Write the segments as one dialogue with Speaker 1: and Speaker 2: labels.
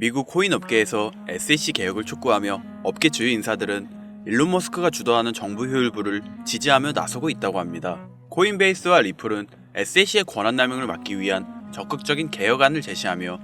Speaker 1: 미국 코인 업계에서 SEC 개혁을 촉구하며 업계 주요 인사들은 일론 머스크가 주도하는 정부 효율부를 지지하며 나서고 있다고 합니다. 코인베이스와 리플은 SEC의 권한 남용을 막기 위한 적극적인 개혁안을 제시하며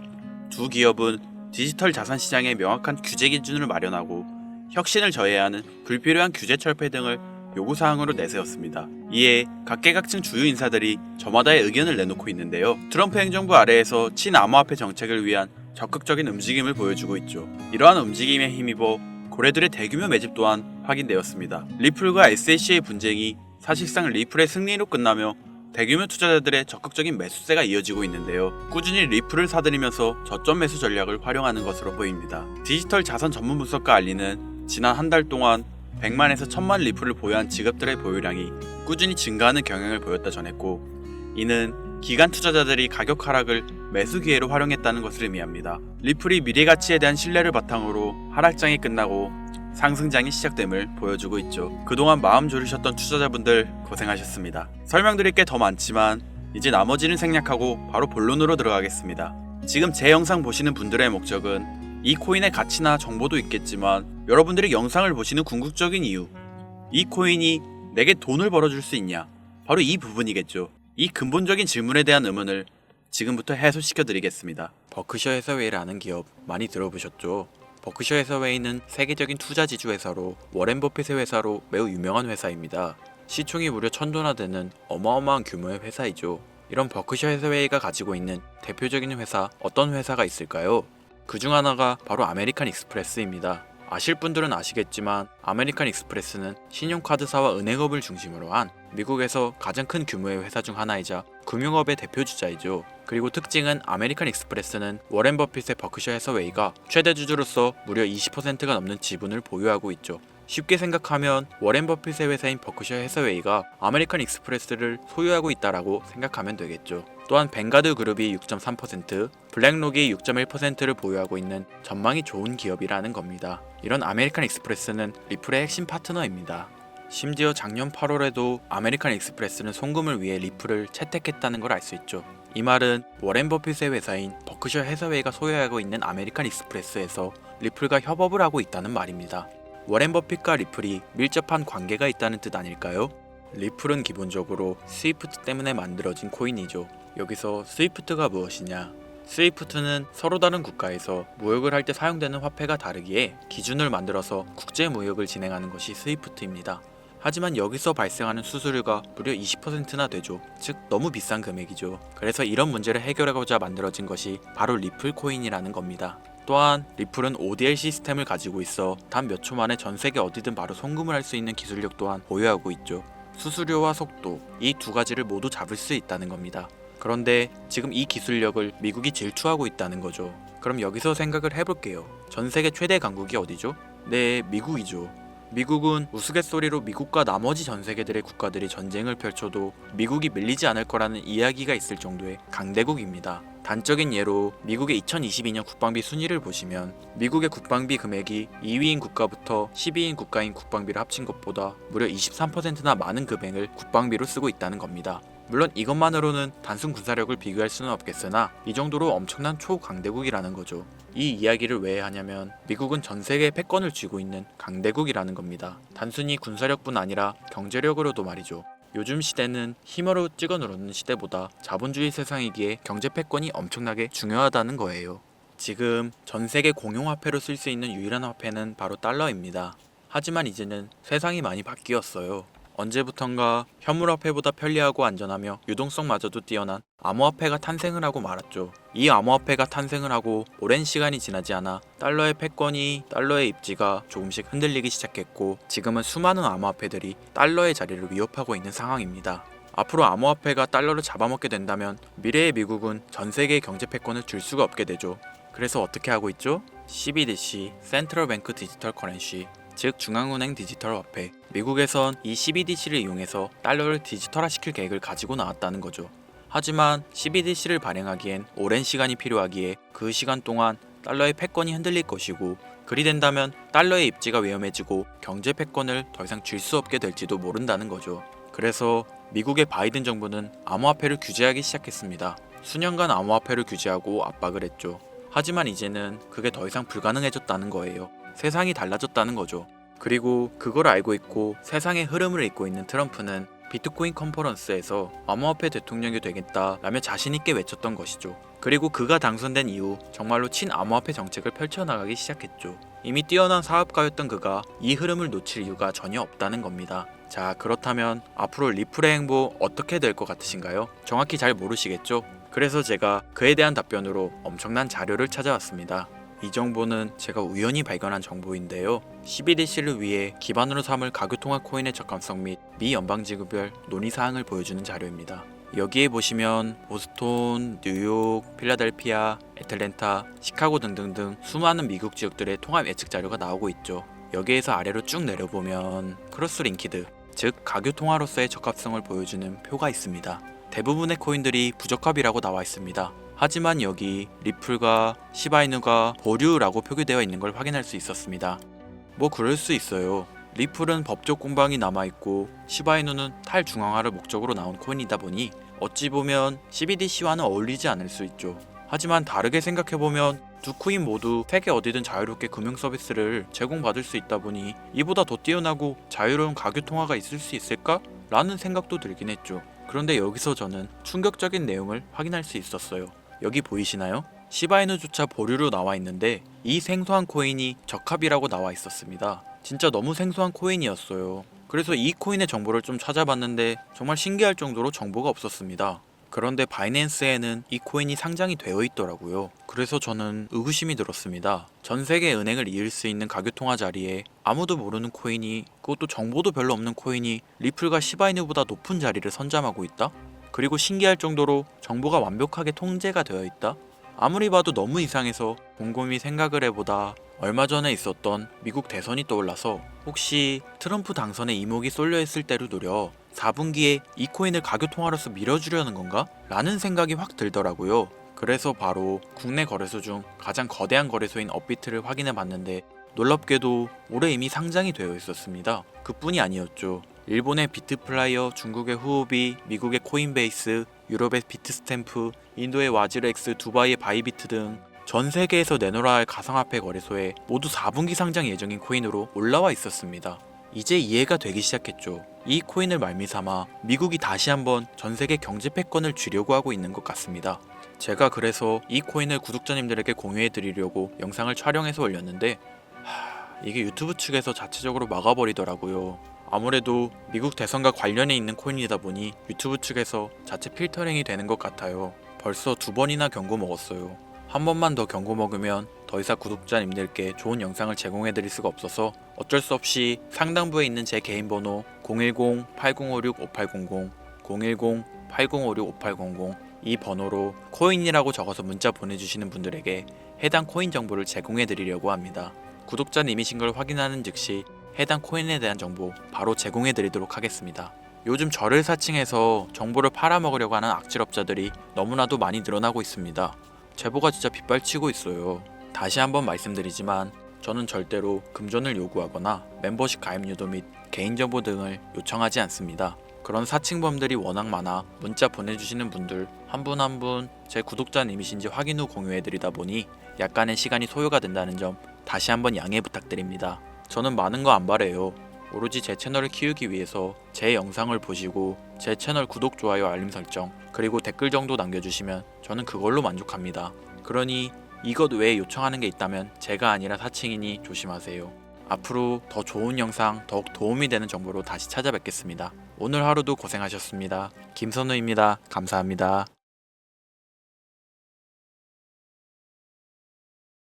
Speaker 1: 두 기업은 디지털 자산 시장에 명확한 규제 기준을 마련하고 혁신을 저해야 하는 불필요한 규제 철폐 등을 요구사항으로 내세웠습니다. 이에 각계각층 주요 인사들이 저마다의 의견을 내놓고 있는데요. 트럼프 행정부 아래에서 친암호화폐 정책을 위한 적극적인 움직임을 보여주고 있죠. 이러한 움직임에 힘입어 고래들의 대규모 매집 또한 확인되었습니다. 리플과 SEC의 분쟁이 사실상 리플의 승리로 끝나며 대규모 투자자들의 적극적인 매수세가 이어지고 있는데요. 꾸준히 리플을 사들이면서 저점 매수 전략을 활용하는 것으로 보입니다. 디지털 자산 전문 분석가 알리는 지난 한 달 동안 100만에서 1000만 리플을 보유한 지갑들의 보유량이 꾸준히 증가하는 경향을 보였다 전했고, 이는 기관 투자자들이 가격 하락을 매수 기회로 활용했다는 것을 의미합니다. 리플이 미래 가치에 대한 신뢰를 바탕으로 하락장이 끝나고 상승장이 시작됨을 보여주고 있죠. 그동안 마음 졸이셨던 투자자분들 고생하셨습니다. 설명드릴 게 더 많지만 이제 나머지는 생략하고 바로 본론으로 들어가겠습니다. 지금 제 영상 보시는 분들의 목적은 이 코인의 가치나 정보도 있겠지만 여러분들이 영상을 보시는 궁극적인 이유, 이 코인이 내게 돈을 벌어줄 수 있냐, 바로 이 부분이겠죠. 이 근본적인 질문에 대한 의문을 지금부터 해소시켜 드리겠습니다. 버크셔 해서웨이라는 기업 많이 들어보셨죠? 버크셔 해서웨이는 세계적인 투자 지주 회사로 워렌 버핏의 회사로 매우 유명한 회사입니다. 시총이 무려 1000조나 되는 어마어마한 규모의 회사이죠. 이런 버크셔 해서웨이가 가지고 있는 대표적인 회사, 어떤 회사가 있을까요? 그 중 하나가 바로 아메리칸 익스프레스입니다. 아실 분들은 아시겠지만 아메리칸 익스프레스는 신용카드사와 은행업을 중심으로 한 미국에서 가장 큰 규모의 회사 중 하나이자 금융업의 대표 주자이죠. 그리고 특징은 아메리칸 익스프레스는 워렌 버핏의 버크셔 해서웨이가 최대 주주로서 무려 20%가 넘는 지분을 보유하고 있죠. 쉽게 생각하면 워렌 버핏의 회사인 버크셔 해서웨이가 아메리칸 익스프레스를 소유하고 있다라고 생각하면 되겠죠. 또한 뱅가드 그룹이 6.3%, 블랙록이 6.1%를 보유하고 있는 전망이 좋은 기업이라는 겁니다. 이런 아메리칸 익스프레스는 리플의 핵심 파트너입니다. 심지어 작년 8월에도 아메리칸 익스프레스는 송금을 위해 리플을 채택했다는 걸 알 수 있죠. 이 말은 워렌 버핏의 회사인 버크셔 해서웨이가 소유하고 있는 아메리칸 익스프레스에서 리플과 협업을 하고 있다는 말입니다. 워렌 버핏과 리플이 밀접한 관계가 있다는 뜻 아닐까요? 리플은 기본적으로 스위프트 때문에 만들어진 코인이죠. 여기서 스위프트가 무엇이냐? 스위프트는 서로 다른 국가에서 무역을 할 때 사용되는 화폐가 다르기에 기준을 만들어서 국제 무역을 진행하는 것이 스위프트입니다. 하지만 여기서 발생하는 수수료가 무려 20%나 되죠. 즉 너무 비싼 금액이죠. 그래서 이런 문제를 해결하고자 만들어진 것이 바로 리플 코인이라는 겁니다. 또한 리플은 ODL 시스템을 가지고 있어 단 몇 초 만에 전 세계 어디든 바로 송금을 할 수 있는 기술력 또한 보유하고 있죠. 수수료와 속도, 이 두 가지를 모두 잡을 수 있다는 겁니다. 그런데 지금 이 기술력을 미국이 질투하고 있다는 거죠. 그럼 여기서 생각을 해볼게요. 전 세계 최대 강국이 어디죠? 네, 미국이죠. 미국은 우스갯소리로 미국과 나머지 전 세계들의 국가들이 전쟁을 펼쳐도 미국이 밀리지 않을 거라는 이야기가 있을 정도의 강대국입니다. 단적인 예로 미국의 2022년 국방비 순위를 보시면 미국의 국방비 금액이 2위인 국가부터 10위인 국가인 국방비를 합친 것보다 무려 23%나 많은 금액을 국방비로 쓰고 있다는 겁니다. 물론 이것만으로는 단순 군사력을 비교할 수는 없겠으나 이 정도로 엄청난 초강대국이라는 거죠. 이 이야기를 왜 하냐면 미국은 전 세계의 패권을 쥐고 있는 강대국이라는 겁니다. 단순히 군사력뿐 아니라 경제력으로도 말이죠. 요즘 시대는 힘으로 찍어 누르는 시대보다 자본주의 세상이기에 경제 패권이 엄청나게 중요하다는 거예요. 지금 전 세계 공용화폐로 쓸 수 있는 유일한 화폐는 바로 달러입니다. 하지만 이제는 세상이 많이 바뀌었어요. 언제부턴가 현물화폐보다 편리하고 안전하며 유동성마저도 뛰어난 암호화폐가 탄생을 하고 말았죠. 이 암호화폐가 탄생을 하고 오랜 시간이 지나지 않아 달러의 패권이, 달러의 입지가 조금씩 흔들리기 시작했고 지금은 수많은 암호화폐들이 달러의 자리를 위협하고 있는 상황입니다. 앞으로 암호화폐가 달러를 잡아먹게 된다면 미래의 미국은 전 세계의 경제 패권을 줄 수가 없게 되죠. 그래서 어떻게 하고 있죠? CBDC, 센트럴 뱅크 디지털 커런시, 즉 중앙은행 디지털 화폐. 미국에선 이 CBDC를 이용해서 달러를 디지털화시킬 계획을 가지고 나왔다는 거죠. 하지만 CBDC를 발행하기엔 오랜 시간이 필요하기에 그 시간 동안 달러의 패권이 흔들릴 것이고, 그리 된다면 달러의 입지가 위험해지고 경제 패권을 더 이상 줄 수 없게 될지도 모른다는 거죠. 그래서 미국의 바이든 정부는 암호화폐를 규제하기 시작했습니다. 수년간 암호화폐를 규제하고 압박을 했죠. 하지만 이제는 그게 더 이상 불가능해졌다는 거예요. 세상이 달라졌다는 거죠. 그리고 그걸 알고 있고 세상의 흐름을 읽고 있는 트럼프는 비트코인 컨퍼런스에서 암호화폐 대통령이 되겠다라며 자신있게 외쳤던 것이죠. 그리고 그가 당선된 이후 정말로 친암호화폐 정책을 펼쳐나가기 시작했죠. 이미 뛰어난 사업가였던 그가 이 흐름을 놓칠 이유가 전혀 없다는 겁니다. 자, 그렇다면 앞으로 리플의 행보 어떻게 될 것 같으신가요? 정확히 잘 모르시겠죠? 그래서 제가 그에 대한 답변으로 엄청난 자료를 찾아왔습니다. 이 정보는 제가 우연히 발견한 정보인데요. CBDC를 위해 기반으로 삼을 가교통화 코인의 적합성 및 미 연방지구별 논의사항을 보여주는 자료입니다. 여기에 보시면 보스톤, 뉴욕, 필라델피아, 애틀랜타, 시카고 등등등 수많은 미국 지역들의 통합 예측 자료가 나오고 있죠. 여기에서 아래로 쭉 내려보면 크로스링키드, 즉 가교통화로서의 적합성을 보여주는 표가 있습니다. 대부분의 코인들이 부적합이라고 나와 있습니다. 하지만 여기 리플과 시바이누가 보류라고 표기되어 있는 걸 확인할 수 있었습니다. 뭐 그럴 수 있어요. 리플은 법적 공방이 남아있고 시바이누는 탈중앙화를 목적으로 나온 코인이다 보니 어찌 보면 CBDC와는 어울리지 않을 수 있죠. 하지만 다르게 생각해보면 두 코인 모두 세계 어디든 자유롭게 금융 서비스를 제공받을 수 있다 보니 이보다 더 뛰어나고 자유로운 가교통화가 있을 수 있을까? 라는 생각도 들긴 했죠. 그런데 여기서 저는 충격적인 내용을 확인할 수 있었어요. 여기 보이시나요? 시바이누조차 보류로 나와 있는데 이 생소한 코인이 적합이라고 나와 있었습니다. 진짜 너무 생소한 코인이었어요. 그래서 이 코인의 정보를 좀 찾아봤는데 정말 신기할 정도로 정보가 없었습니다. 그런데 바이낸스에는 이 코인이 상장이 되어 있더라고요. 그래서 저는 의구심이 들었습니다. 전 세계 은행을 이을 수 있는 가교통화 자리에 아무도 모르는 코인이, 그것도 정보도 별로 없는 코인이 리플과 시바이누보다 높은 자리를 선점하고 있다? 그리고 신기할 정도로 정보가 완벽하게 통제가 되어 있다? 아무리 봐도 너무 이상해서 곰곰이 생각을 해보다 얼마 전에 있었던 미국 대선이 떠올라서 혹시 트럼프 당선에 이목이 쏠려있을 때를 노려 4분기에 이 코인을 가교통화로서 밀어주려는 건가? 라는 생각이 확 들더라고요. 그래서 바로 국내 거래소 중 가장 거대한 거래소인 업비트를 확인해 봤는데 놀랍게도 올해 이미 상장이 되어 있었습니다. 그뿐이 아니었죠. 일본의 비트플라이어, 중국의 후오비, 미국의 코인베이스, 유럽의 비트스탬프, 인도의 와즈렉스, 두바이의 바이비트 등 전 세계에서 내놓아야 할 가상화폐 거래소에 모두 4분기 상장 예정인 코인으로 올라와 있었습니다. 이제 이해가 되기 시작했죠. 이 코인을 말미삼아 미국이 다시 한번 전 세계 경제 패권을 쥐려고 하고 있는 것 같습니다. 제가 그래서 이 코인을 구독자님들에게 공유해 드리려고 영상을 촬영해서 올렸는데 이게 유튜브 측에서 자체적으로 막아버리더라고요. 아무래도 미국 대선과 관련해 있는 코인이다 보니 유튜브 측에서 자체 필터링이 되는 것 같아요. 벌써 2번이나 경고 먹었어요. 한 번만 더 경고 먹으면 더 이상 구독자님들께 좋은 영상을 제공해 드릴 수가 없어서 어쩔 수 없이 상단부에 있는 제 개인 번호 010-8056-5800, 010-8056-5800 이 번호로 코인이라고 적어서 문자 보내주시는 분들에게 해당 코인 정보를 제공해 드리려고 합니다. 구독자님이신 걸 확인하는 즉시 해당 코인에 대한 정보 바로 제공해 드리도록 하겠습니다. 요즘 저를 사칭해서 정보를 팔아먹으려고 하는 악질업자들이 너무나도 많이 늘어나고 있습니다. 제보가 진짜 빗발치고 있어요. 다시 한번 말씀드리지만 저는 절대로 금전을 요구하거나 멤버십 가입 유도 및 개인정보 등을 요청하지 않습니다. 그런 사칭범들이 워낙 많아 문자 보내주시는 분들 한 분 한 분 제 구독자님이신지 확인 후 공유해드리다 보니 약간의 시간이 소요가 된다는 점 다시 한번 양해 부탁드립니다. 저는 많은 거 안 바래요. 오로지 제 채널을 키우기 위해서 제 영상을 보시고 제 채널 구독, 좋아요, 알림 설정 그리고 댓글 정도 남겨주시면 저는 그걸로 만족합니다. 그러니 이것 외에 요청하는 게 있다면 제가 아니라 사칭이니 조심하세요. 앞으로 더 좋은 영상, 더욱 도움이 되는 정보로 다시 찾아뵙겠습니다. 오늘 하루도 고생하셨습니다. 김선우입니다. 감사합니다.